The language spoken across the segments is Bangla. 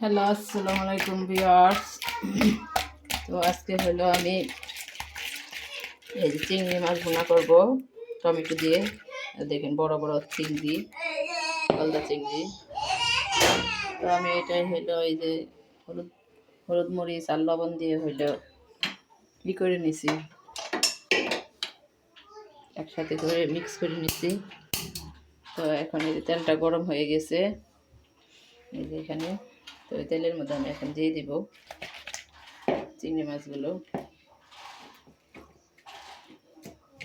হ্যালো, আসসালামু আলাইকুম ভিউয়ার্স। তো আজকে হলো আমি এই যে চিংড়ি মাছ ভুনা করব টমেটো দিয়ে। দেখেন বড় বড় চিংড়ি, গলদা চিংড়ি। তো আমি এটাই হলো এই যে হলুদ হলুদ মরিচ আর লবণ দিয়ে হলো করে নিছি, একসাথে করে মিক্স করে নিছি। তো এখন এই যে তেলটা গরম হয়ে গেছে এই যে এখানে। তো এই তেলের মধ্যে আমি এখন দিয়ে দিব চিংড়ি মাছগুলো।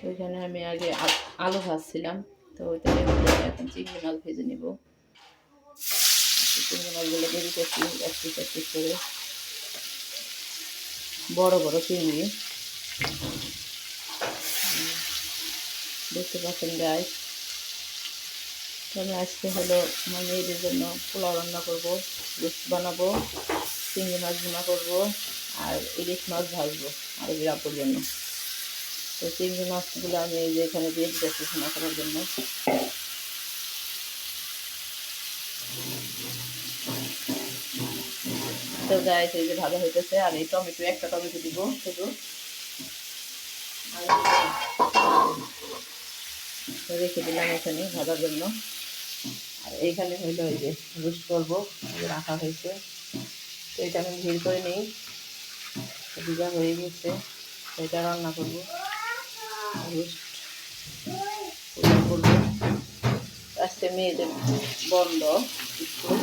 ওইখানে আমি আগে আলু ভাজছিলাম, তো ওই তেলের মধ্যে আমি এখন চিংড়ি মাছ ভেজে নিব। চিংড়ি মাছগুলো দিয়ে দিতেছি এক পিস করে, বড় বড় চিংড়ি। দেখতে পাচ্ছেন গাইস। আমি আজকে হলো আমার মেয়েদের জন্য পোলাও রান্না করবো, রোস্ট বানাবো, চিংড়ি মাছ ভুনা করবো আর ইলিশ মাছ ভাজবো আর বিরাপুর জন্য। তো চিংড়ি মাছগুলো আমি এই যে এখানে দিয়ে দিতেছি ভুনা করার জন্য। তো গাইস এই যে ভাজা হইতেছে, আর এই টমেটো একটা টমেটো দিব শুধু, রেখে দিলাম এখানে ভাজার জন্য। আর এইখানে হইলো এই যে রোস্ট করবো, রাখা হয়েছে। তো এটা আমি ভিড় করে নিই, ভিজা হয়ে গেছে। এটা রান্না করবো, রোস্ট করবো। আজকে মেয়েদের বন্ধ স্কুল,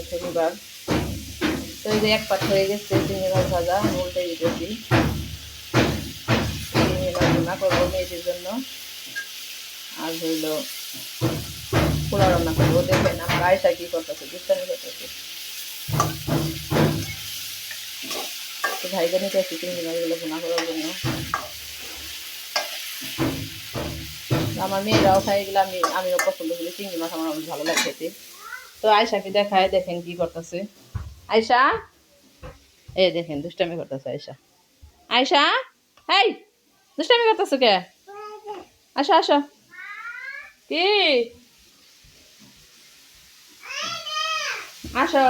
শনিবার। তো এই যে এক পাট হয়ে গেছে চিংড়ি মাছ ভাজা, উল্টে দিতেছি। চিংড়ি মাছ রান্না করবো মেয়েদের জন্য, আর হইলো পোলাও রান্না করবো। দেখেন আমার আয়সা কি করতেছে, দুষ্টামি করতেছে। তো ভাইজা নিতে আসছি চিংড়ি মাছগুলো ভুনা করার জন্য। আমার মেয়েরাও খাই, এগুলো আমিও পছন্দ করি। চিংড়ি মাছ আমার অনেক ভালো লাগে খেতে। তো আয়সাকে দেখায়, দেখেন কি করতেছে আয়সা। এই দেখেন দুষ্টামি করতেছে আয়সা। আয়সা, এই দুষ্টামি করতেছে কে? আসো আসো। কি আসো।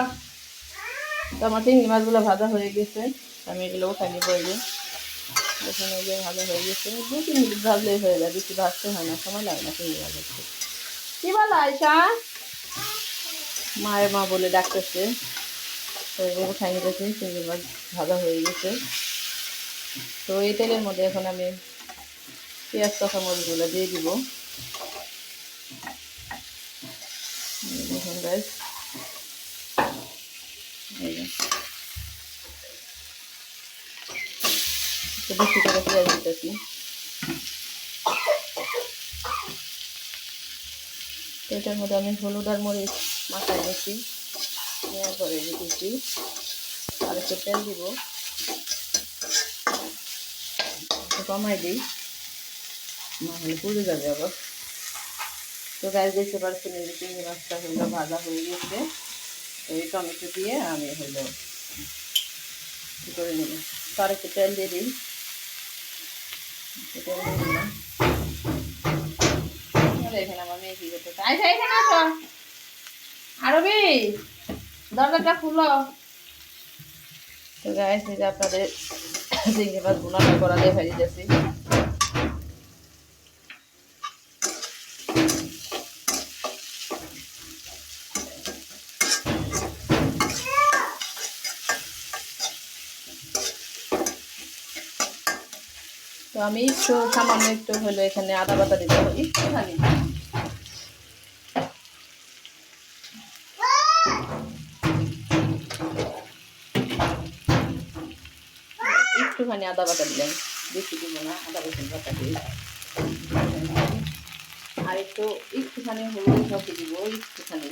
তো আমার চিংড়ি মাছগুলো ভাজা হয়ে গেছে, আমি এগুলো উঠাই নিবো। এই যে এখানে যে ভাজা হয়ে গেছে, 2-3 মিনিট ভাজলেই হয়ে যায়, বেশি ভাজতে হয় না, সময় লাগে না চিংড়ি মাছ ভাজতে। কি বলো আয়সা? মায়ের মা বলে ডাকতেছে। তো এগুলো উঠাই নিতেছি, চিংড়ি মাছ ভাজা হয়ে গেছে। তো এই তেলের মধ্যে এখন আমি পেঁয়াজ কাঁচামরিচগুলো দিয়ে দিব। দেখুন গাইস, এই যে একটু বেশি করে পেঁয়াজ দিতেছি। তো এটার মধ্যে আমি হলুদ আর মরিচ মাখাই নিচ্ছি, নেওয়ার পরে দিতেছি। আর একটু তেল দিব, একটু কমাই দিই, না হলে পুড়ে যাবে আবার। তো গাছ দেখতে পাচ্ছেন এই যে চিংড়ি মাছটা হইলো ভাজা হয়ে গেছে। তো এই টমেটো দিয়ে আমি হইলো কী করে নেব। তো আর একটু তেল দিয়ে দিই, তেল দিয়ে দিলাম। এখানে আমার মেয়ে কি করতেছে, আইসা এখানে আসো। আরবি দরজাটা খুলো। তো গাইস এই যে আপনাদের চিংড়ি মাছ ভুনাটা করা দেখাই দিতেছি। তো আমি একটু সামান্য একটু হলো এখানে আদা বাটা দিতে হবে একটুখানি, একটুখানি আদা বাটা দিলাম, বেশি দিব না, আদা রসুন বাটা দিই। আর একটুখানি হলুদ বাটি দিব, একটুখানি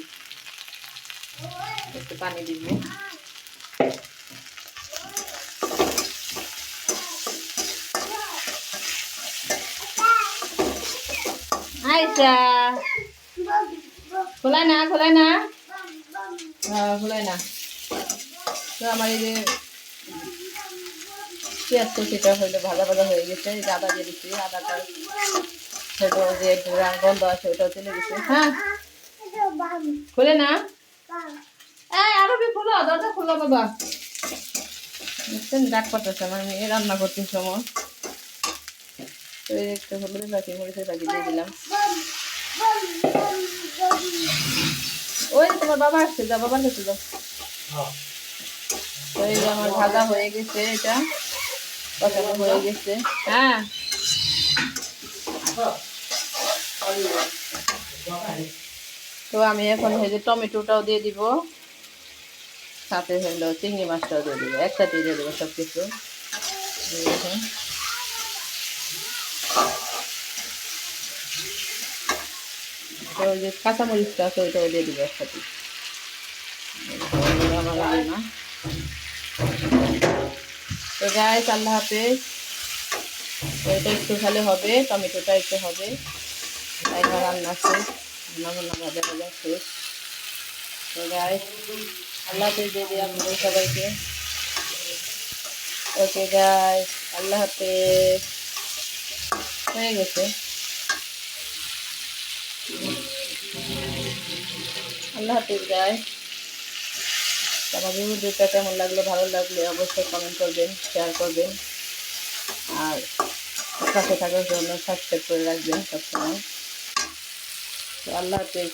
একটু পানি দিব। আইসা খোলায় না, খোলায় না, খোলায় না। তো আমার এই যে পেঁয়াজ কচিটা হইলে ভাজা ভাজা হয়ে গেছে, এই যে আদা দিয়ে দিচ্ছি। আদাটা সেটা যে একটু গন্ধ আছে ওটাও চলে গেছে। হ্যাঁ খুলে না। দরজা খুলো বাবা। বুঝছেন, ডাক পাঠাচ্ছে আমার মেয়ে রান্না করতে সময়। তো এই একটু হলুদের পাখি, মরিচের পাখি দিয়ে দিলাম। ওই তোমার বাবা আসছে, যা বাবার কাছে যাও। তো এই যে আমার ভাজা হয়ে গেছে, এটা কষানো হয়ে গেছে। হ্যাঁ, তো আমি এখন এই যে টমেটোটাও দিয়ে দিব, সাথে হলো চিংড়ি মাছটাও দিয়ে দিব, একসাথে দিয়ে দেবো সব কিছু। তো ওই যে কাঁচামরিচটা আছে ওইটাও দিয়ে দিব একসাথে। আমার রান্না তো গাইস, আল্লাহ হাফেজ। এটা একটু ভালো হবে, টমেটোটা একটু হবে, তাই রান্না শেষ, রান্না ভাজা ভাজা শেষ। তো গাইস, আল্লাহ হাফেজ দিয়ে দিই আপনাদের সবাইকে। ওকে গাইস, আল্লাহ হাফেজ। হয়ে গেছে। আল্লাহ হাফেজ গাইস। আমার ভিডিওটা কেমন লাগলো, ভালো লাগলে অবশ্যই কমেন্ট করবেন, শেয়ার করবেন, আর পাশে থাকার জন্য সাবস্ক্রাইব করে রাখবেন সবসময়। তো আল্লাহ হাফেজ।